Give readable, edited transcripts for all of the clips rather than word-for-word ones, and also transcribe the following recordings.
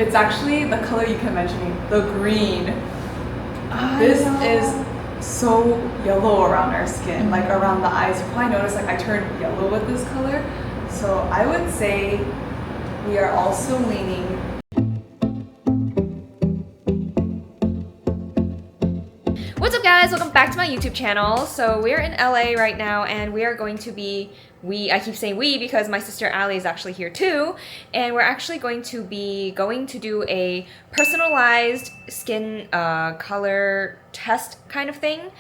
it's actually the color you kept mentioning, the green. This is so yellow around our skin, like around the eyes. You probably noticed like I turned yellow with this color. So I would say we are also leaning. What's up guys, welcome back to my YouTube channel. So we're in LA right now and we are going to be, I keep saying we because my sister Ali is actually here too, and we're actually going to do a personalized skin color test kind of thing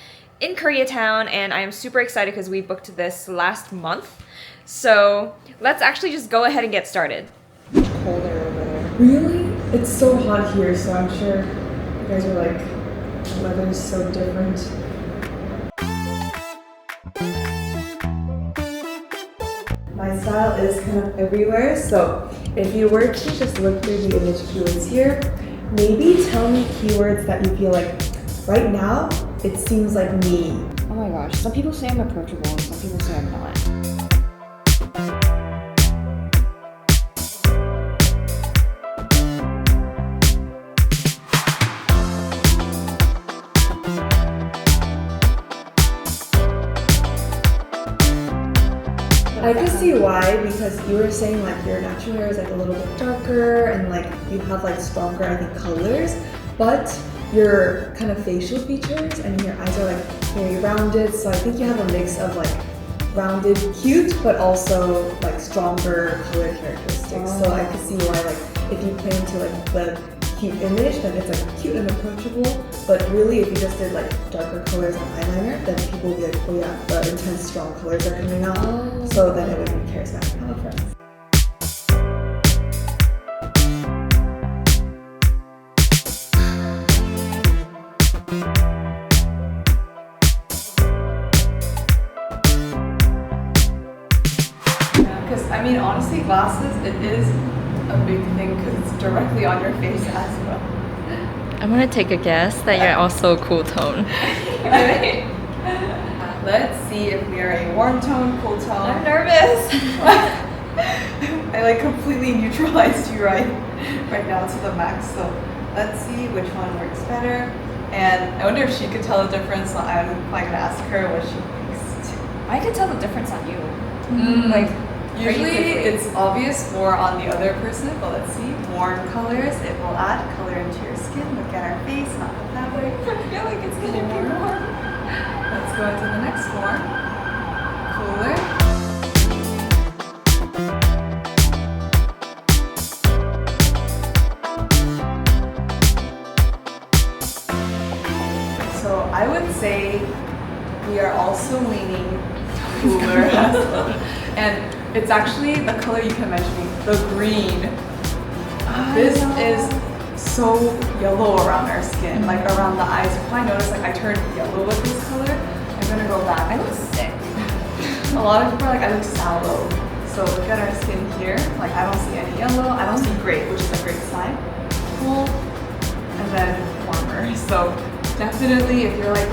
in Koreatown, and I am super excited because we booked this last month. So let's actually just go ahead and get started. Colder over there. Really? It's so hot here, so I'm sure you guys are like, the weather is so different. My style is kind of everywhere, so if you were to just look through the image keywords here, maybe tell me keywords that you feel like, right now, it seems like me. Oh my gosh, some people say I'm approachable and some people say I'm not. I can see why, because you were saying like your natural hair is like a little bit darker and like you have like stronger, I think, colors, but your kind of facial features and your eyes are like very rounded, so I think you have a mix of like rounded, cute, but also like stronger color characteristics. So I can see why, like, if you play into like the cute image, then it's like cute and approachable, but really if you just did like darker colors and eyeliner, then people will be like, oh yeah, the intense strong colors are coming out, so then it would be charismatic. How about friends? Because I mean, honestly, glasses, it is a big thing because it's directly on your face as well. I'm gonna take a guess that you're also a cool tone. Right? Let's see if we are a warm tone, cool tone. I'm nervous. I like completely neutralized you right now to the max. So let's see which one works better. And I wonder if she could tell the difference. So I'm probably gonna ask her what she thinks too. I could tell the difference on you. Like, usually it's obvious more on the other person, but let's see. Warm colors, it will add color into your skin. Look at our face, not the fabric. I feel like it's gonna be warm. Let's go into the next one. Cooler. So I would say we are also leaning cooler as well. And it's actually the color you kept mentioning, the green. This is so yellow around our skin, like around the eyes. You probably noticed like I turned yellow with this color. I'm gonna go back. I look sick. A lot of people are like, I look sallow. So look at our skin here. Like I don't see any yellow. I don't see gray, which is a great sign. Cool. And then warmer. So definitely if you're like,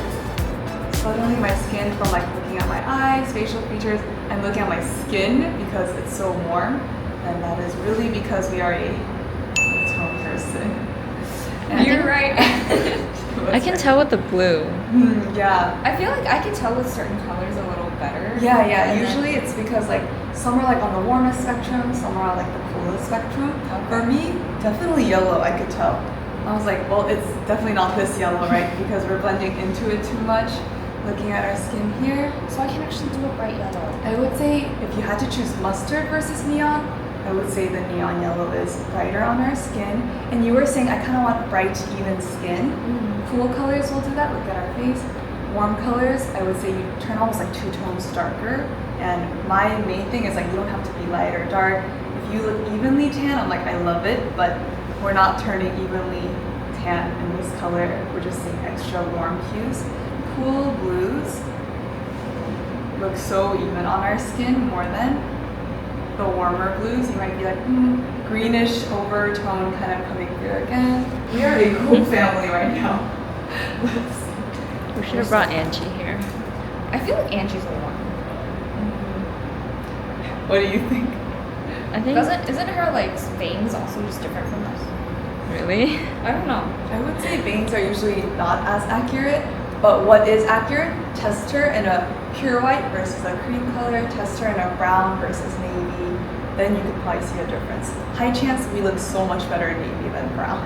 suddenly my skin from like looking at my eyes, facial features, and looking at my skin because it's so warm, and that is really because we are a tone person. And you're right. I can tell with the blue. Yeah. I feel like I can tell with certain colors a little better. Yeah. Usually it's because like some are like on the warmest spectrum, some are on like the coolest spectrum. Okay. For me, definitely yellow, I could tell. I was like, well, it's definitely not this yellow, right? Because we're blending into it too much. Looking at our skin here. So I can actually do a bright yellow. I would say if you had to choose mustard versus neon, I would say the neon yellow is brighter on our skin. And you were saying I kind of want bright, even skin. Cool colors will do that. Look at our face. Warm colors, I would say you turn almost like 2 tones darker. And my main thing is like you don't have to be light or dark. If you look evenly tan, I'm like, I love it, but we're not turning evenly tan in this color. We're just seeing extra warm hues. Cool blues look so even on our skin more than the warmer blues. You might be like, greenish overtone kind of coming through again. We are a cool family right now. We should have brought Angie here. I feel like Angie's warm. What do you think? I think isn't her like veins also just different from us? Really? I don't know. I would say bangs are usually not as accurate, but what is accurate? Tester in a pure white versus a cream color, tester in a brown versus navy. Then you could probably see a difference. High chance we look so much better in navy than brown.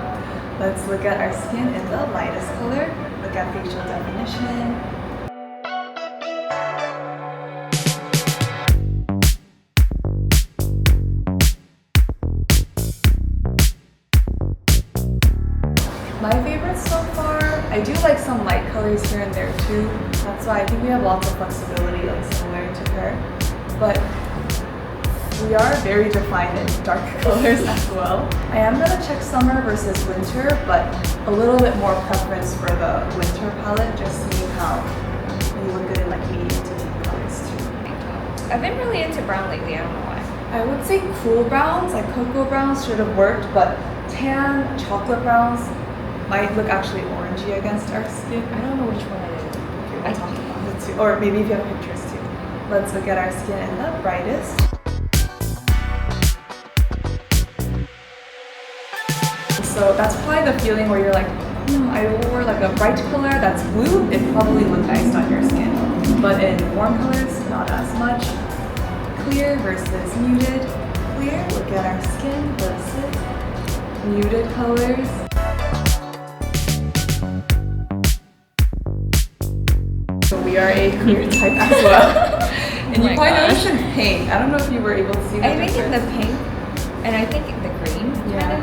Let's look at our skin in the lightest color. Look at facial definition. My favorites so far, I do like some light colors here and there too. That's why I think we have lots of flexibility, like similar to her. But we are very defined in dark colors as well. I am gonna check summer versus winter, but a little bit more preference for the winter palette, just seeing how you look good in like medium to deep colors too. I've been really into brown lately, I don't know why. I would say cool browns, like cocoa browns should have worked, but tan, chocolate browns might look actually orangey against our skin. I don't know which one it is. I talked about it too, or maybe if you have pictures too. Let's look at our skin in the brightest. So that's probably the feeling where you're like, I wore like a bright color that's blue, it probably looked nice on your skin. But in warm colors, not as much. Clear versus muted. Clear, look at our skin versus muted colors. So we are a clear type as well. And Oh you my probably gosh. noticed in pink. I don't know if you were able to see the I think in the difference. pink, and I think in the green, kind of.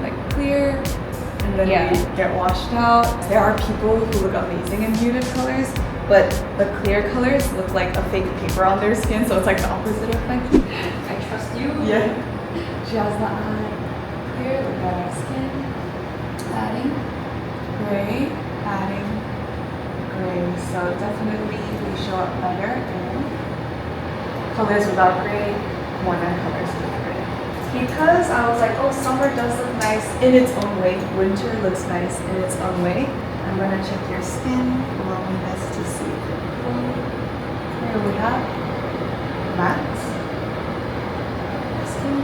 Like clear, and then Yeah. we get washed out. There are people who look amazing in muted colors, but the clear colors look like a fake paper on their skin, so it's like the opposite effect. I trust you. Yeah. She has the eye clear, look at our skin. Adding gray, adding gray. So definitely we show up better in colors without gray more than colors with gray. Because I was like, oh, summer does look nice in its own way. Winter looks nice in its own way. I'm gonna check your skin, glowiness to see if you're cool. Here we have matte skin.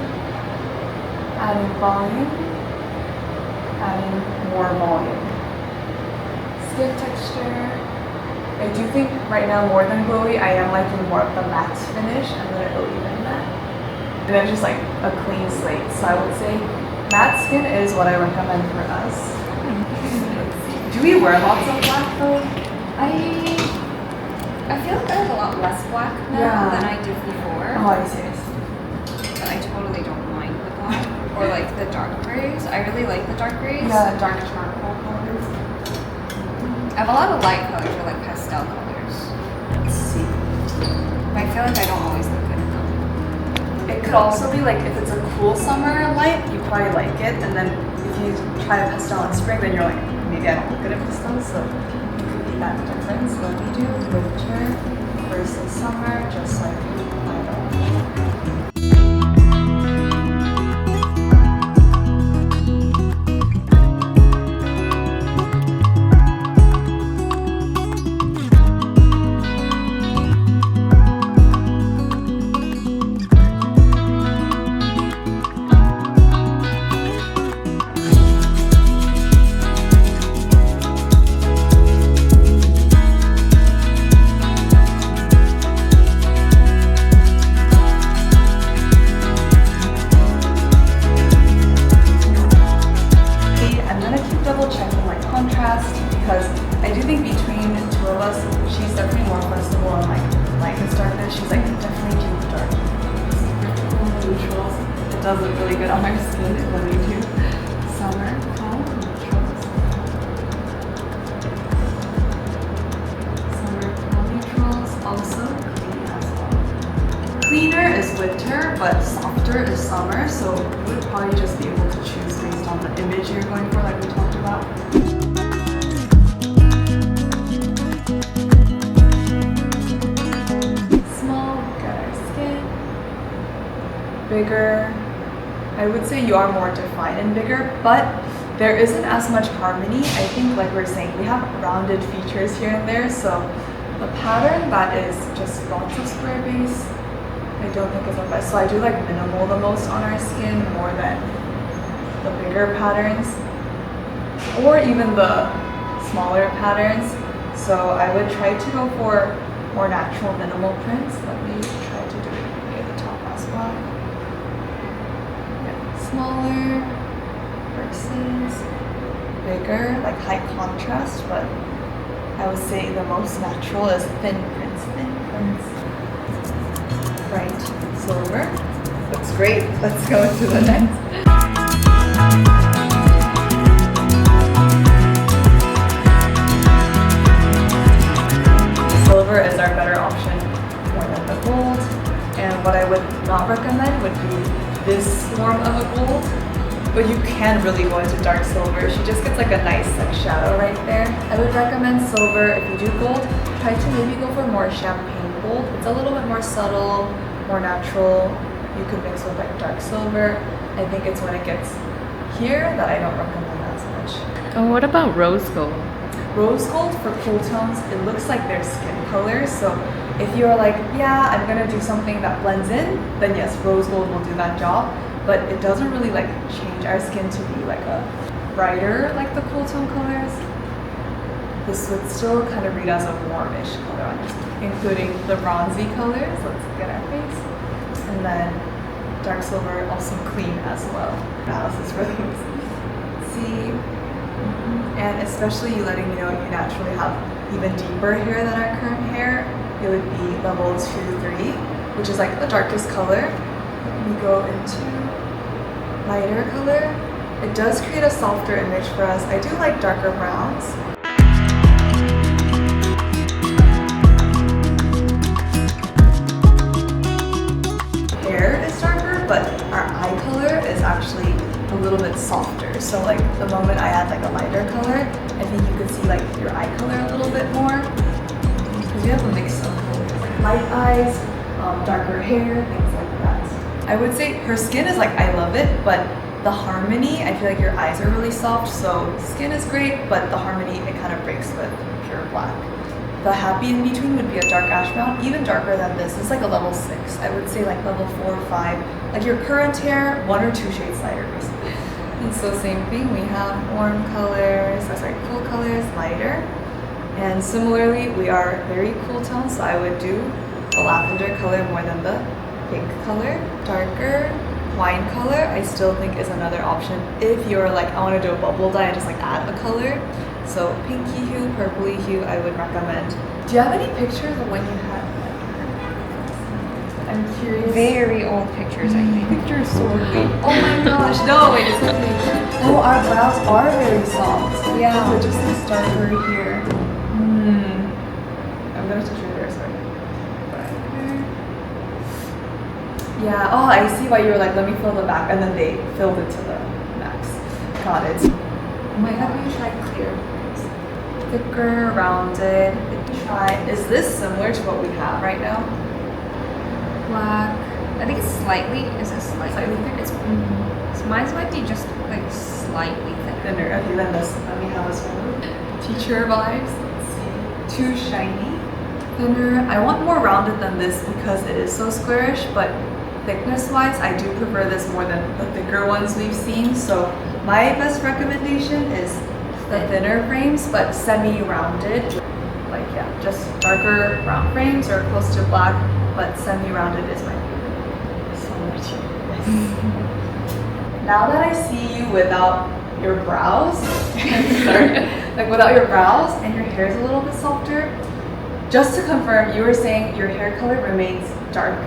Adding volume. Adding more volume. Skin texture. I do think right now more than glowy, I am liking more of the matte finish. I'm gonna go even matte. And then just like a clean slate. So I would say matte skin is what I recommend for us. Do we wear lots of black though? I feel like I have a lot less black now Yeah. than I did before. Oh, I see. But I totally don't mind the black or like the dark grays. I really like the dark grays. Yeah, dark charcoal colors. I have a lot of light colors or like pastel colors. Let's see. But I feel like I don't always look good in them. It could also be like if it's a cool summer light, you probably like it, and then if you try a pastel in spring, then you're like, maybe I don't look good at pastel, so it could be that difference. What we do winter versus summer, just like I don't. Because I do think between the two of us, she's definitely more flexible and like lightness, darkness. She's like definitely too dark. Neutrals. It does look really good on our skin when we do summer calm neutrals. Summer calm neutrals also clean as well. Cleaner is winter, but softer is summer. So you would probably just be able to choose based on the image you're going for, like we talked about. Bigger. I would say you are more defined and bigger, but there isn't as much harmony. I think like we're saying, we have rounded features here and there, so the pattern that is just lots of square base, I don't think is the best. So I do like minimal the most on our skin more than the bigger patterns or even the smaller patterns. So I would try to go for more natural minimal prints. Let me try to do it near the top as well. Yeah, smaller versus bigger, like high contrast, but I would say the most natural is thin prints, Bright silver. Looks great. Let's go to the next. Silver is our better option more than the gold. And what I would not recommend would be this form of a gold. But you can really go into dark silver. She just gets like a nice like shadow right there. I would recommend silver. If you do gold, try to maybe go for more champagne gold. It's a little bit more subtle, more natural. You could mix with like dark silver. I think it's when it gets here that I don't recommend as much. Oh, what about rose gold? Rose gold for cool tones, it looks like their skin color. So if you're like, yeah, I'm gonna do something that blends in, then yes, rose gold will do that job. But it doesn't really like change our skin to be like a brighter like the cool tone colors. This would still kind of read as a warmish color on your skin, including the bronzy colors. Let's look at our face. And then dark silver, also clean as well. Analysis for those. See, and especially you letting me know you naturally have even deeper hair than our current hair. It would be level 2, 3, which is like the darkest color. We go into lighter color. It does create a softer image for us. I do like darker browns. Hair is darker, but our eye color is actually a little bit softer. So like the moment I add like a lighter color, I think you could see like your eye color a little bit more. Because we have a mix of colors, like light eyes, darker hair, things like that. I would say her skin is like, I love it, but the harmony, I feel like your eyes are really soft, so skin is great, but the harmony, it kind of breaks with pure black. The happy in between would be a dark ash brown, even darker than this. It's like a level 6. I would say like level 4 or 5. Like your current hair, 1 or 2 shades lighter basically. And so same thing, we have warm colors, cool colors, lighter. And similarly, we are very cool tones, so I would do a lavender color more than the pink color. Darker wine color I still think is another option if you're like, I want to do a bubble dye and just like add a color. So pinky hue, purpley hue I would recommend. Do you have any pictures of when you had like, I'm curious. Very old pictures, I think. Pictures so weird. Oh my gosh, no wait, it's okay. Oh, our brows are very soft. Yeah. We're just this darker here. I'm gonna touch your hair, sorry. Yeah, oh, I see why you were like, let me fill the back, and then they filled it to the max. Got it. Might have you try clear. Thicker, rounded. Is this similar to what we have right now? Black. I think it's slightly, is it slightly thicker? It's, so mine might be just like slightly thicker. Thinner. Okay, then this, let me have this one. Teacher vibes. Let's see. Too shiny. Thinner. I want more rounded than this because it is so squarish, but thickness-wise, I do prefer this more than the thicker ones we've seen. So my best recommendation is the thinner frames, but semi-rounded. Like yeah, just darker round frames or close to black, but semi-rounded is my favorite. So much. Now that I see you without your brows, sorry, like without your brows and your hair is a little bit softer, just to confirm, you were saying your hair color remains dark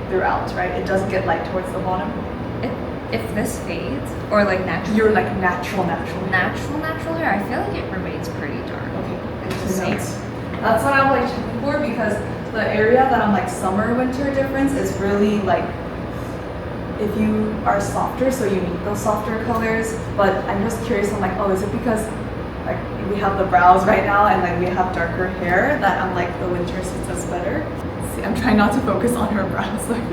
throughout, right? It doesn't get light towards the bottom. If this fades, or like natural. You're like natural hair. Natural hair, I feel like it remains pretty dark. Okay. It's the same. That's what I'm like checking for because the area that I'm like summer winter difference is really like if you are softer, so you need those softer colors. But I'm just curious, I'm like, oh, is it because like we have the brows right now and like we have darker hair that I'm like the winter suits us better? See, I'm trying not to focus on her brows. Like,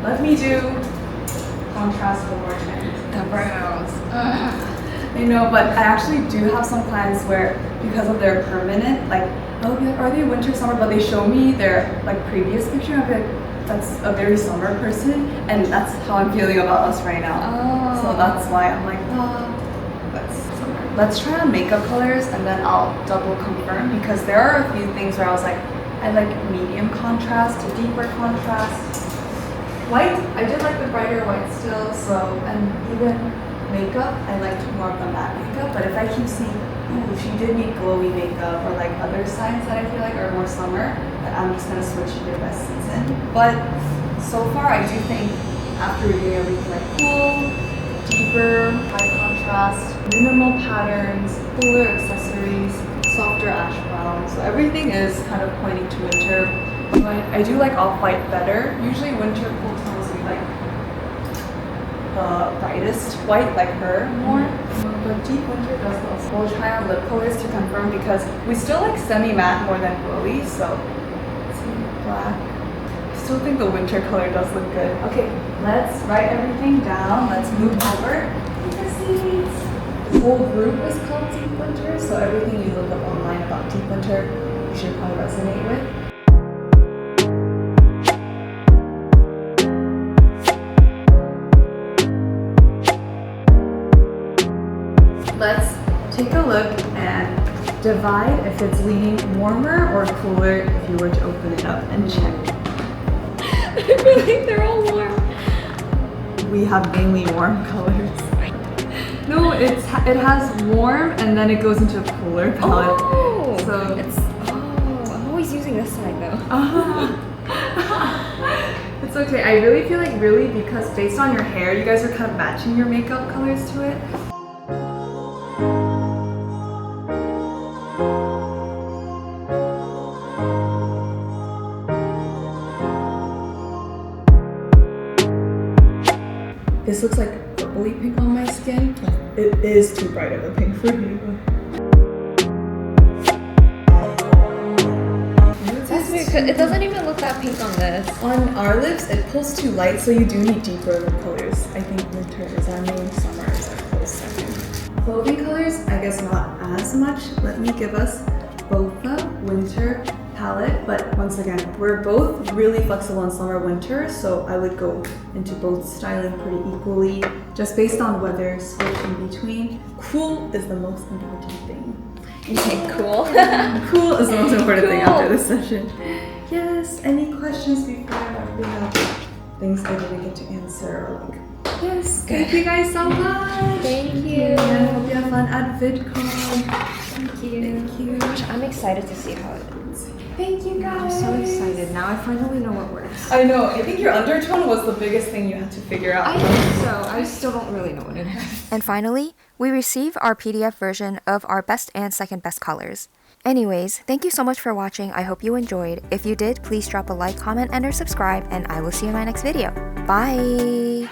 let me do contrast one more time. The brows. I know, but I actually do have some clients where because of their permanent, like, I'll be like, are they winter, summer? But they show me their like previous picture. I'll be like, that's a very summer person, and that's how I'm feeling about us right now. Oh. So that's why I'm like, that's summer. Let's try on makeup colors, and then I'll double confirm, because there are a few things where I was like, I like medium contrast to deeper contrast. White, I did like the brighter white still, so, and even makeup, I liked more of the matte makeup, but if I keep seeing, ooh, she did need glowy makeup, or like other signs that I feel like are more summer, then I'm just gonna switch to the best season. But so far, I do think after reviewing everything, like cool, deeper, high contrast, minimal patterns, cooler accessories, softer ash brown, so everything is kind of pointing to winter. But I do like off-white better. Usually winter cool tones will be like the brightest white, like her more. But deep winter does those. We'll try on lip colors to confirm, because we still like semi-matte more than glowy, so let's see, black. I still think the winter color does look good. Okay, let's write everything down. Let's move over. This whole group is called Deep Winter, so everything you look up online about Deep Winter, you should probably resonate with. Let's take a look and divide if it's leaning warmer or cooler if you were to open it up and check. I feel like they're all warm. We have mainly warm colors. No, it has warm and then it goes into a cooler palette. Oh, so I'm always using this side though. It's okay. I really feel like because based on your hair, you guys are kind of matching your makeup colors to it. This looks like purpley pink on my skin. It is too bright of a pink for you. That's weird, because it doesn't even look that pink on this. On our lips, it pulls too light, so you do need deeper lip colors. I think winter is our main, summer is our close second. Clothing colors, I guess not as much. Let me give us both the winter palette, but once again, we're both really flexible in summer, winter, so I would go into both styling pretty equally, just based on whether switch in between. Cool is the most important thing. Okay, cool. Cool is the most important thing Cool. after this session. Yes, any questions before I wrap it up? Things I didn't get to answer, or like, yes, thank you guys so much. Thank you. And I hope you have fun at VidCon. Thank you. Thank you. Gosh, I'm excited to see how it is. Thank you I'm guys. so excited. Now I finally know what works. I know. I think your undertone was the biggest thing you had to figure out. I think so. I still don't really know what it is. And finally, we receive our PDF version of our best and second best colors. Anyways, thank you so much for watching. I hope you enjoyed. If you did, please drop a like, comment, and or subscribe, and I will see you in my next video. Bye!